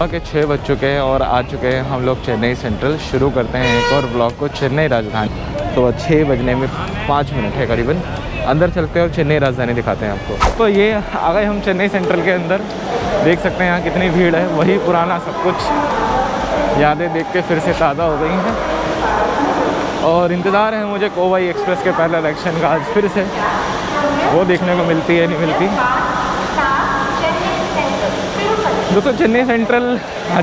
के 6 बज चुके हैं और आ चुके हैं हम लोग चेन्नई सेंट्रल। शुरू करते हैं एक और ब्लॉग को चेन्नई राजधानी। तो 6 बजने में 5 मिनट है करीबन। अंदर चलते हैं और चेन्नई राजधानी दिखाते हैं आपको। तो ये आ गए हम चेन्नई सेंट्रल के अंदर। देख सकते हैं यहाँ कितनी भीड़ है। वही पुराना सब कुछ यादें देख के फिर से ताज़ा हो गई हैं और इंतज़ार है मुझे कोवाई एक्सप्रेस के पहले इलेक्शन का। आज फिर से वो देखने को मिलती है नहीं मिलती। दोस्तों चेन्नई सेंट्रल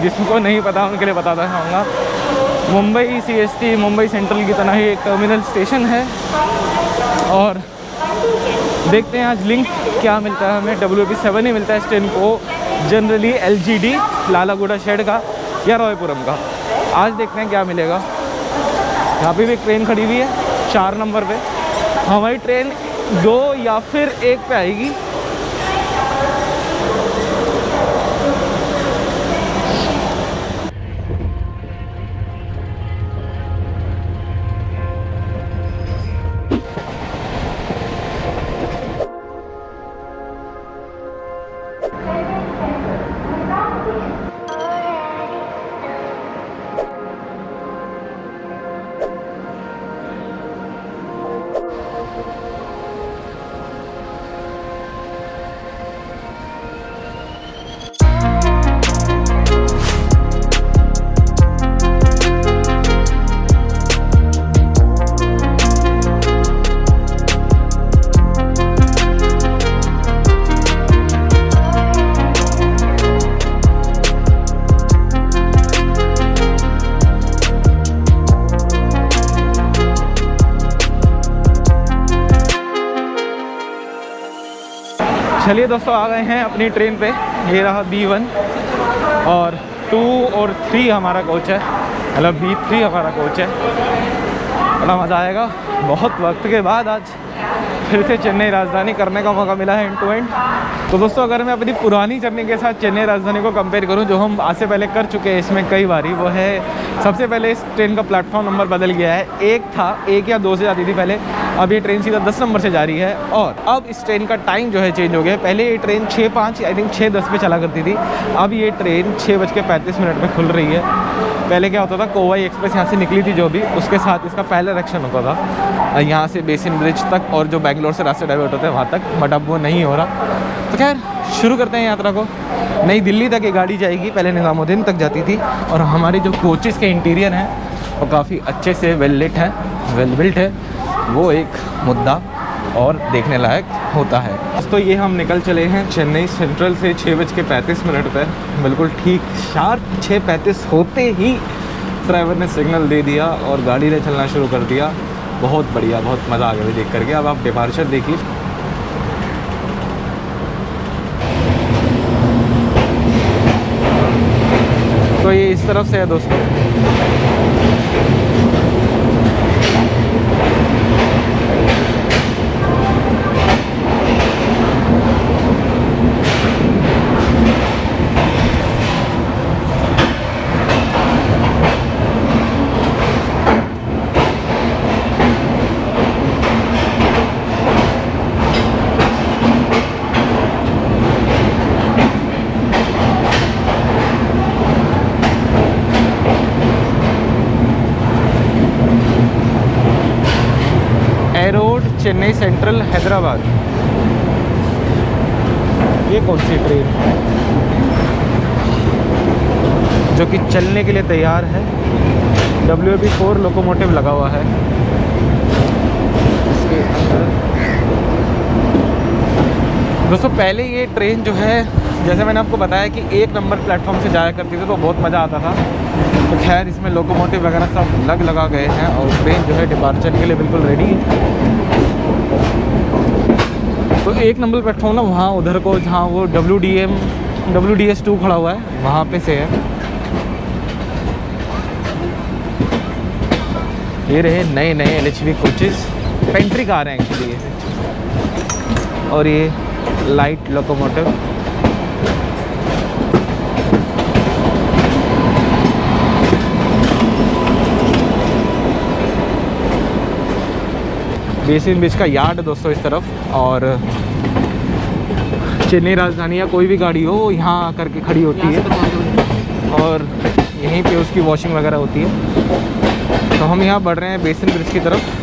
जिसको नहीं पता उनके लिए बताता रहूँगा। मुंबई CST मुंबई सेंट्रल की तरह ही एक टर्मिनल स्टेशन है और देखते हैं आज लिंक क्या मिलता है हमें। WP7 ही मिलता है इस ट्रेन को जनरली, LGD लालागुड़ा शेड का या रॉयपुरम का। आज देखते हैं क्या मिलेगा। यहाँ पे भी एक ट्रेन खड़ी हुई है 4 नंबर पे। हमारी ट्रेन 2 या फिर 1 पे आएगी। चलिए दोस्तों आ गए हैं अपनी ट्रेन पे। ये रहा B1 और 2 और 3 हमारा कोच है, मतलब B3 हमारा कोच है। बड़ा मज़ा आएगा। बहुत वक्त के बाद आज फिर से चेन्नई राजधानी करने का मौका मिला है एंड टू एंड। तो दोस्तों अगर मैं अपनी पुरानी जर्नी के साथ चेन्नई राजधानी को कंपेयर करूं जो हम आज से पहले कर चुके हैं इसमें कई बारी, वो है सबसे पहले इस ट्रेन का प्लेटफॉर्म नंबर बदल गया है। 1 था, 1 या 2 से जाती थी पहले। अब ये ट्रेन सीधा 10 नंबर से जा रही है और अब इस ट्रेन का टाइम जो है चेंज हो गया है। पहले ये ट्रेन 6:05 आई थिंक 6:10 पे चला करती थी। अब ये ट्रेन 6:35 पे खुल रही है। पहले क्या होता था, कोवाई एक्सप्रेस यहाँ से निकली थी जो भी, उसके साथ इसका पहला इलेक्शन होता था यहाँ से बेसिन ब्रिज तक और जो बेंगलोर से रास्ते डाइवर्ट होते हैं वहाँ तक, बट अब वो नहीं हो रहा। तो खैर शुरू करते हैं यात्रा को। नई दिल्ली तक ये गाड़ी जाएगी, पहले निज़ामुद्दीन तक जाती थी। और हमारे जो कोचेस के इंटीरियर हैं वो काफ़ी अच्छे से वेल लिट है, वेल बिल्ट है, वो एक मुद्दा और देखने लायक होता है। तो ये हम निकल चले हैं चेन्नई सेंट्रल से 6:35 पर। बिल्कुल ठीक शार्प 6:35 होते ही ड्राइवर ने सिग्नल दे दिया और गाड़ी ने चलना शुरू कर दिया। बहुत बढ़िया, बहुत मज़ा आ गया देख करके। अब आप डिपार्चर देखिए। तो ये इस तरफ से है दोस्तों। चेन्नई सेंट्रल हैदराबाद। ये कौन सी ट्रेन जो कि चलने के लिए तैयार है। WP4 लोकोमोटिव लगा हुआ है इसके अंदर। दोस्तों पहले ये ट्रेन जो है, जैसे मैंने आपको बताया कि 1 नंबर प्लेटफॉर्म से जाया करती थी तो बहुत मज़ा आता था। तो खैर इसमें लोकोमोटिव वगैरह सब लगा गए हैं और ट्रेन जो है डिपार्चर के लिए बिल्कुल रेडी है। तो 1 नंबर प्लेटफॉर्म ना वहाँ उधर को जहाँ वो WDS2 खड़ा हुआ है वहाँ पे से है। ये रहे नए LHV कोचेस, पेंट्री कार हैं एक्चुअली ये। और ये लाइट लोकोमोटिव। बेसिन ब्रिज का यार्ड दोस्तों इस तरफ। और चेन्नई राजधानी या कोई भी गाड़ी हो यहाँ आकर के खड़ी होती है। और यहीं पे उसकी वॉशिंग वगैरह होती है। तो हम यहाँ बढ़ रहे हैं बेसिन ब्रिज की तरफ।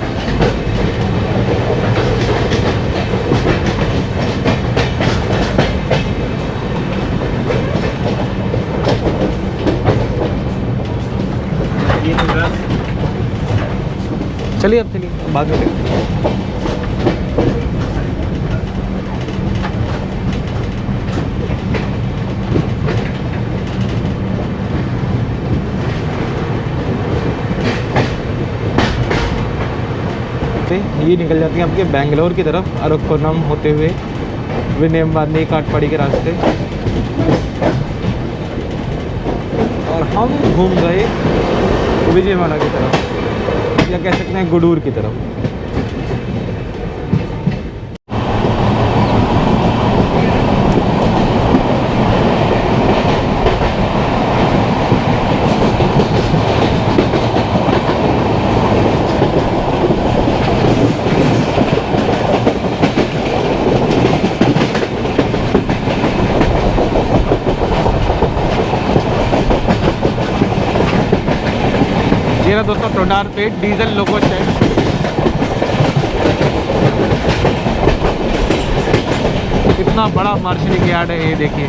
चलिए अब चलिए बाद में देखते हैं। ये निकल जाती हैं आपके बेंगलोर की तरफ, अरकोनम होते हुए विनयमवादी काटपाड़ी के रास्ते। और हम घूम गए विजयवाड़ा की तरफ, या कह सकते हैं गुडूर की तरफ। ये ना दोस्तों टोडार पे डीजल लोको शेड। कितना बड़ा मार्शलिंग यार्ड है ये देखिए।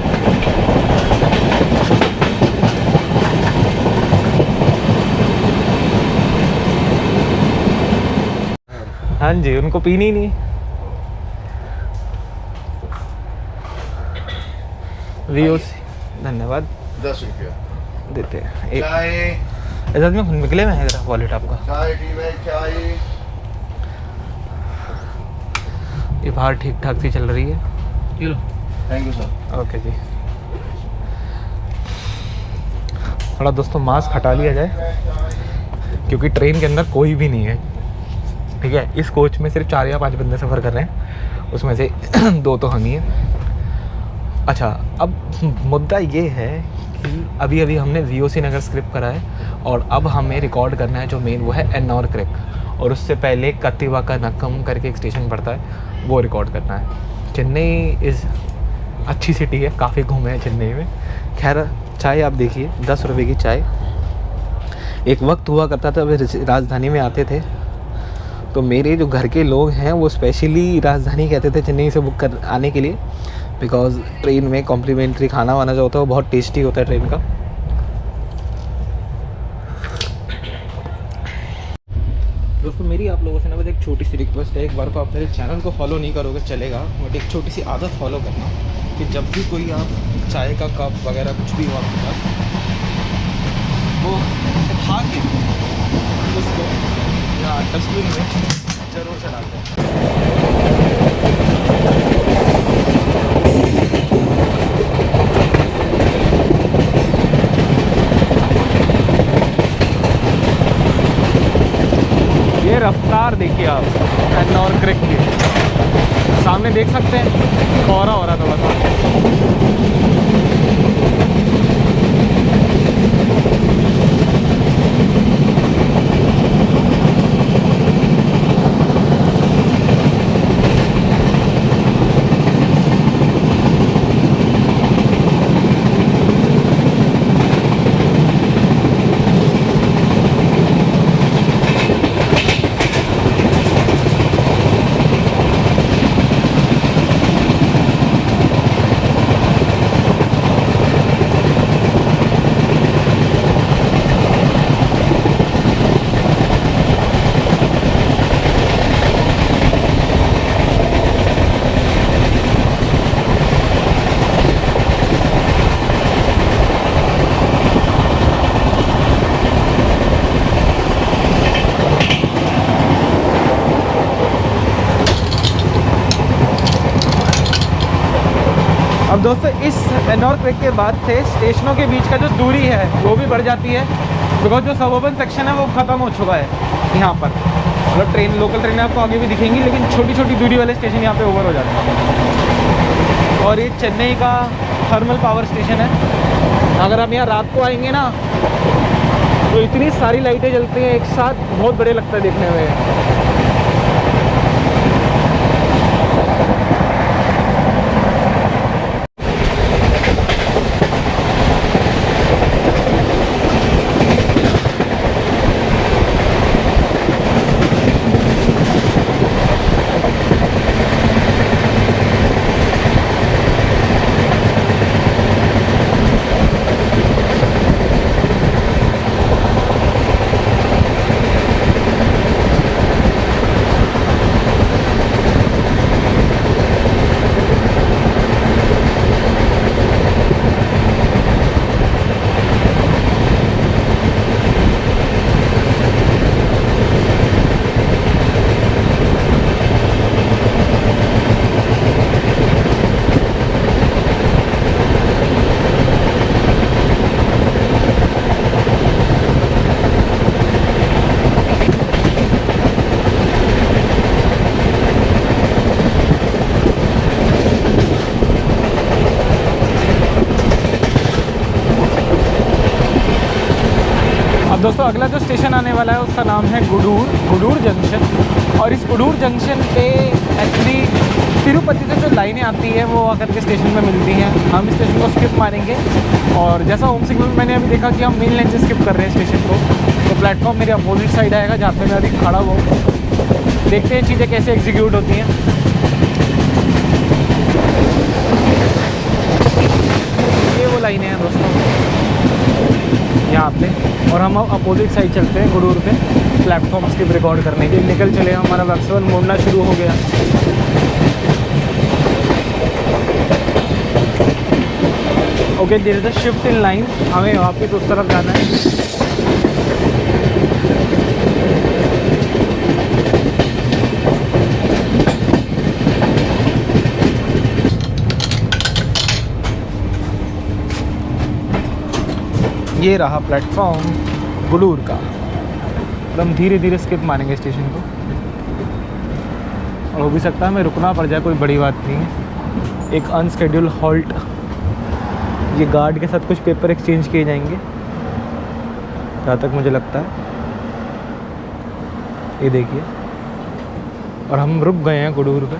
हाँ जी, उनको पीनी नहीं। वीओसी धन्यवाद। 10 रुपया देते हैं एक। चाय एजाज में निकले में है जरा वॉलेट आपका। चाय टी में चाय। ये बाहर ठीक ठाक सी चल रही है। ये लो। Thank you sir. ओके जी। थोड़ा दोस्तों मास्क हटा लिया जाए क्योंकि ट्रेन के अंदर कोई भी नहीं है। ठीक है, इस कोच में सिर्फ 4 या 5 बंदे सफ़र कर रहे हैं, उसमें से 2 तो हम ही हैं। अच्छा, अब मुद्दा ये है कि अभी अभी हमने वीओसी नगर स्क्रिप्ट करा है और अब हमें रिकॉर्ड करना है जो मेन वो है एन्नौर क्रेक, और उससे पहले कत्तिवा का नक्कम करके एक स्टेशन पड़ता है, वो रिकॉर्ड करना है। चेन्नई इज़ अच्छी सिटी है, काफ़ी घूमे हैं चेन्नई में। खैर चाय आप देखिए, 10 रुपये की चाय। एक वक्त हुआ करता था अभी राजधानी में आते थे तो मेरे जो घर के लोग हैं वो स्पेशली राजधानी कहते थे चेन्नई से बुक कर आने के लिए, बिकॉज़ ट्रेन में कॉम्प्लीमेंट्री खाना वाना जो होता है वो बहुत टेस्टी होता है ट्रेन का। दोस्तों मेरी आप लोगों से ना बस एक छोटी सी रिक्वेस्ट है, एक बार को आप मेरे चैनल को फॉलो नहीं करोगे चलेगा, बट एक छोटी सी आदत फॉलो करना कि जब भी कोई आप चाय का कप वगैरह कुछ भी हो आपके पास, वो उठा के उसको या डस्टबिन में ज़रूर चला दें। ये रफ्तार देखिए आप एन्नौर क्रेक की, सामने देख सकते हैं कोहरा हो रहा था बस। अब दोस्तों इस एन्नौर क्रेक के बाद से स्टेशनों के बीच का जो दूरी है वो भी बढ़ जाती है, बिकॉज जो सबअर्बन सेक्शन है वो ख़त्म हो चुका है यहाँ पर। मतलब ट्रेन, लोकल ट्रेनें आपको आगे भी दिखेंगी, लेकिन छोटी छोटी दूरी वाले स्टेशन यहाँ पे ओवर हो जाते हैं। और ये चेन्नई का थर्मल पावर स्टेशन है। अगर आप यहाँ रात को आएंगे ना तो इतनी सारी लाइटें जलती हैं एक साथ, बहुत बढ़िया लगता है देखने में। अब दोस्तों अगला जो स्टेशन आने वाला है उसका नाम है गुडूर जंक्शन। और इस गुडूर जंक्शन पे एक्चुअली तिरुपति से जो लाइनें आती हैं वो आकर के स्टेशन में मिलती हैं। हम इस स्टेशन को स्किप मारेंगे और जैसा होम सिग्नल में मैंने अभी देखा कि हम मेन लाइन से स्किप कर रहे हैं स्टेशन को, तो प्लेटफॉर्म मेरे अपोजिट साइड आएगा जहाँ पे मैं अभी खड़ा हुआ हूँ। देखते हैं चीज़ें कैसे एग्जीक्यूट होती हैं। ये वो लाइनें हैं दोस्तों यहाँ पे, और हम अपोजिट साइड चलते हैं गुडूर पे प्लेटफॉर्म स्किप रिकॉर्ड करने के। निकल चले, हमारा वैक्सवन मोड़ना शुरू हो गया। Okay, there is a shift in line, हमें वापस उस तरफ जाना है। ये रहा प्लेटफॉर्म गुडूर का। एकदम धीरे धीरे स्किप मारेंगे स्टेशन को, और हो भी सकता है हमें रुकना पड़ जाए, कोई बड़ी बात नहीं है। एक अनस्केड्यूल हॉल्ट, ये गार्ड के साथ कुछ पेपर एक्सचेंज किए जाएंगे जहाँ तक मुझे लगता है। ये देखिए, और हम रुक गए हैं गुडूर पे।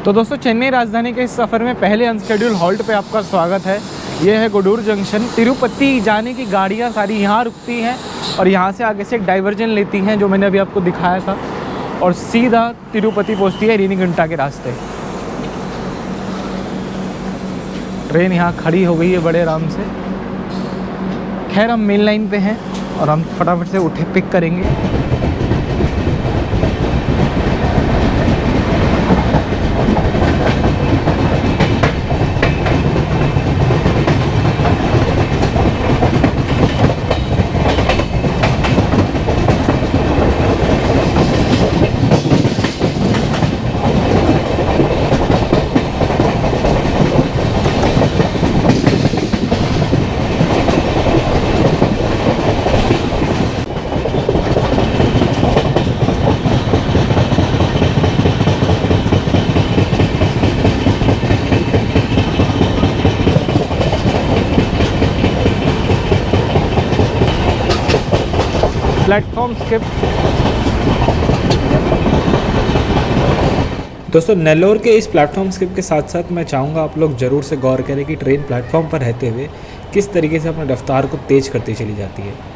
तो दोस्तों चेन्नई राजधानी के इस सफ़र में पहले अनस्केड्यूल हॉल्ट पे आपका स्वागत है। ये है गुडूर जंक्शन। तिरुपति जाने की गाड़ियाँ सारी यहाँ रुकती हैं और यहाँ से आगे से एक डाइवर्जन लेती हैं जो मैंने अभी आपको दिखाया था, और सीधा तिरुपति पहुँचती है रेनीगुंटा के रास्ते। ट्रेन यहाँ खड़ी हो गई है बड़े आराम से। खैर हम मेन लाइन पे हैं और हम फटाफट से उठे पिक करेंगे। Platform skip. दोस्तों नेल्लोर के इस प्लेटफॉर्म स्किप के साथ साथ मैं चाहूँगा आप लोग ज़रूर से गौर करें कि ट्रेन प्लेटफॉर्म पर रहते हुए किस तरीके से अपने रफ्तार को तेज़ करती चली जाती है।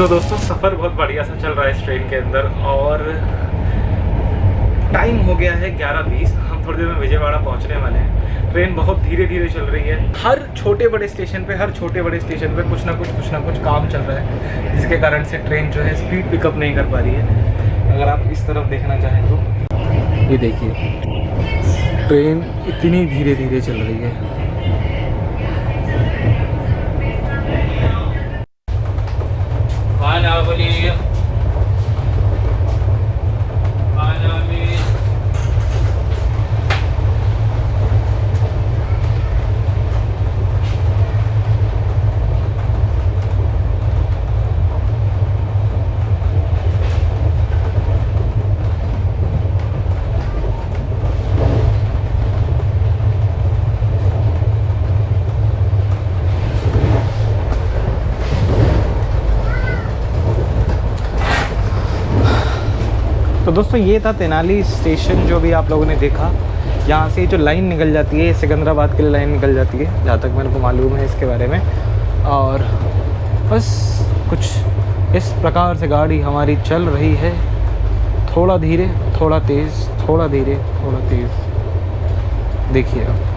तो दोस्तों सफ़र बहुत बढ़िया सा चल रहा है इस ट्रेन के अंदर और टाइम हो गया है 11:20। हम थोड़ी देर में विजयवाड़ा पहुंचने वाले हैं। ट्रेन बहुत धीरे धीरे चल रही है। हर छोटे बड़े स्टेशन पे कुछ ना कुछ काम चल रहा है, जिसके कारण से ट्रेन जो है स्पीड पिकअप नहीं कर पा रही है। अगर आप इस तरफ देखना चाहें तो ये देखिए, ट्रेन इतनी धीरे धीरे चल रही है। तो दोस्तों ये था तेनाली स्टेशन जो भी आप लोगों ने देखा। यहाँ से जो लाइन निकल जाती है सिकंदराबाद के लिए लाइन निकल जाती है, जहाँ तक मेरे को मालूम है इसके बारे में। और बस कुछ इस प्रकार से गाड़ी हमारी चल रही है, थोड़ा धीरे थोड़ा तेज़, थोड़ा धीरे थोड़ा तेज़। देखिए आप।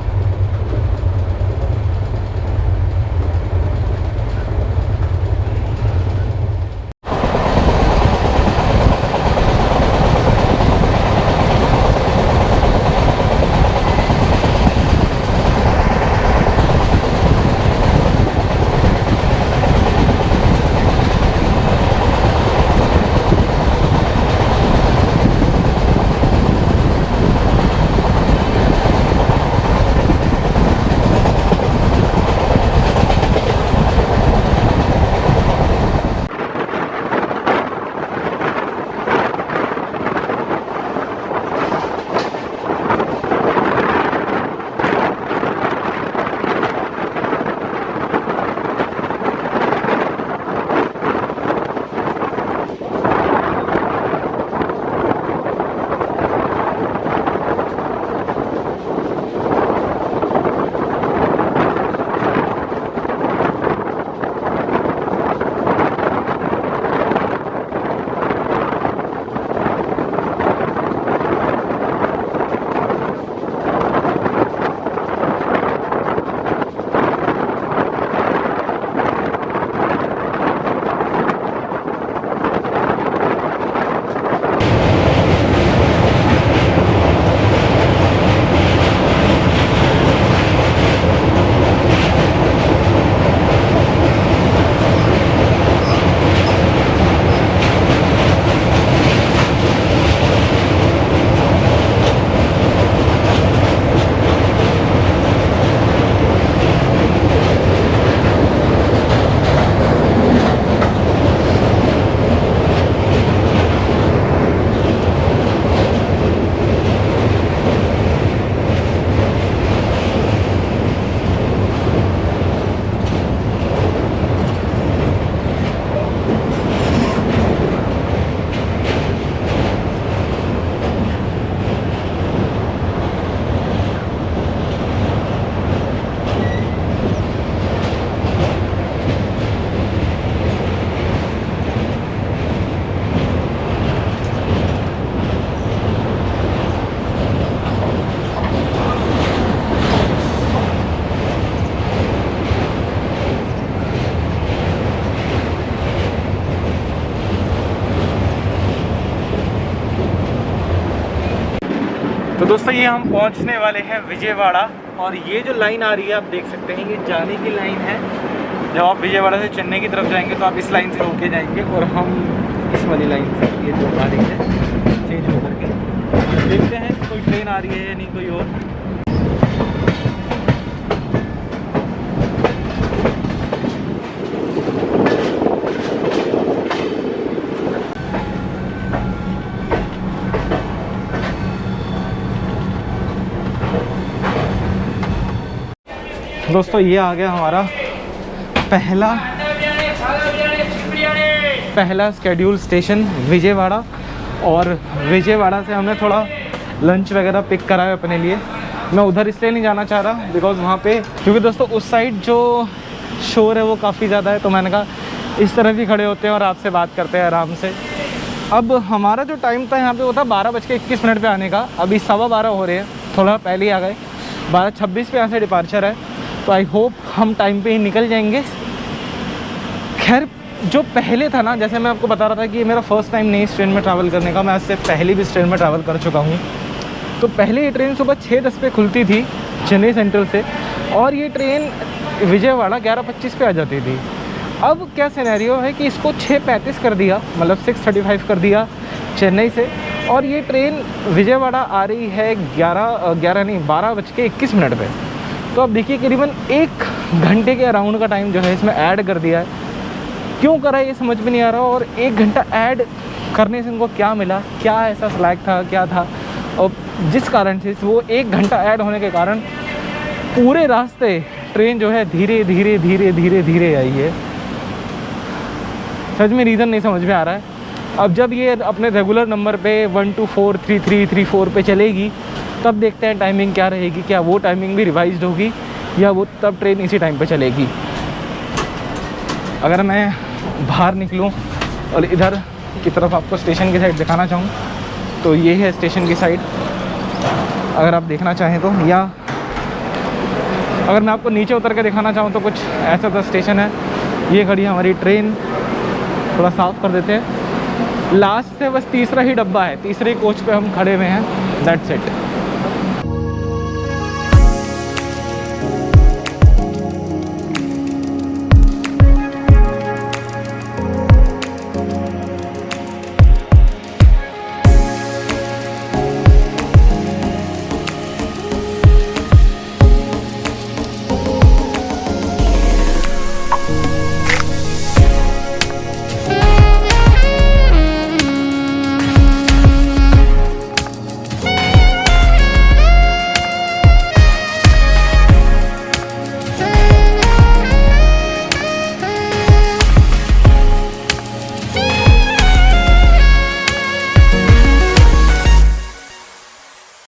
तो दोस्तों ये हम पहुंचने वाले हैं विजयवाड़ा, और ये जो लाइन आ रही है आप देख सकते हैं, ये जाने की लाइन है। जब आप विजयवाड़ा से चेन्नई की तरफ जाएंगे तो आप इस लाइन से होके जाएंगे, और हम इस वाली लाइन से, ये जो आ रही है चेंज होकर के देखते हैं कोई ट्रेन आ रही है या नहीं कोई और। दोस्तों ये आ गया हमारा पहला स्केड्यूल स्टेशन विजयवाड़ा, और विजयवाड़ा से हमने थोड़ा लंच वगैरह पिक करा है अपने लिए। मैं उधर इसलिए नहीं जाना चाह रहा बिकॉज़ वहाँ पे, क्योंकि दोस्तों उस साइड जो शोर है वो काफ़ी ज़्यादा है, तो मैंने कहा इस तरह भी खड़े होते हैं और आपसे बात करते हैं आराम से। अब हमारा जो टाइम था यहाँ पे वो था 12:21 पे आने का, अभी 12:15 हो रहे हैं, थोड़ा पहले ही आ गए। 12:26 पे यहाँ से डिपार्चर है, तो आई होप हम टाइम पे ही निकल जाएंगे। खैर जो पहले था ना, जैसे मैं आपको बता रहा था कि ये मेरा फर्स्ट टाइम नहीं इस ट्रेन में ट्रैवल करने का, मैं इससे पहले भी इस ट्रेन में ट्रैवल कर चुका हूँ। तो पहले ये ट्रेन सुबह 6:10 पे खुलती थी चेन्नई सेंट्रल से, और ये ट्रेन विजयवाड़ा 11:25 पे आ जाती थी। अब क्या सिनेरियो है कि इसको 6:35 कर दिया, मतलब 6:35 कर दिया चेन्नई से, और ये ट्रेन विजयवाड़ा आ रही है 12:21 पे। तो अब देखिए करीबन 1 घंटे के अराउंड का टाइम जो है इसमें ऐड कर दिया है। क्यों करा है ये समझ में नहीं आ रहा, और 1 घंटा ऐड करने से इनको क्या मिला, क्या ऐसा स्लैग था, क्या था, और जिस कारण से वो 1 घंटा ऐड होने के कारण पूरे रास्ते ट्रेन जो है धीरे धीरे धीरे धीरे धीरे आई है। सच में रीज़न नहीं समझ में आ रहा है। अब जब ये अपने रेगुलर नंबर पे 1243334 पे चलेगी, तब देखते हैं टाइमिंग क्या रहेगी, क्या वो टाइमिंग भी रिवाइज्ड होगी या वो तब ट्रेन इसी टाइम पे चलेगी। अगर मैं बाहर निकलूं और इधर की तरफ आपको स्टेशन की साइड दिखाना चाहूँ तो ये है स्टेशन की साइड, अगर आप देखना चाहें तो, या अगर मैं आपको नीचे उतर के दिखाना चाहूँ तो कुछ ऐसा सा स्टेशन है। ये खड़ी है हमारी ट्रेन, थोड़ा साफ़ कर देते हैं। लास्ट से बस तीसरा ही डब्बा है, तीसरे कोच पे हम खड़े हुए हैं, दैट्स इट।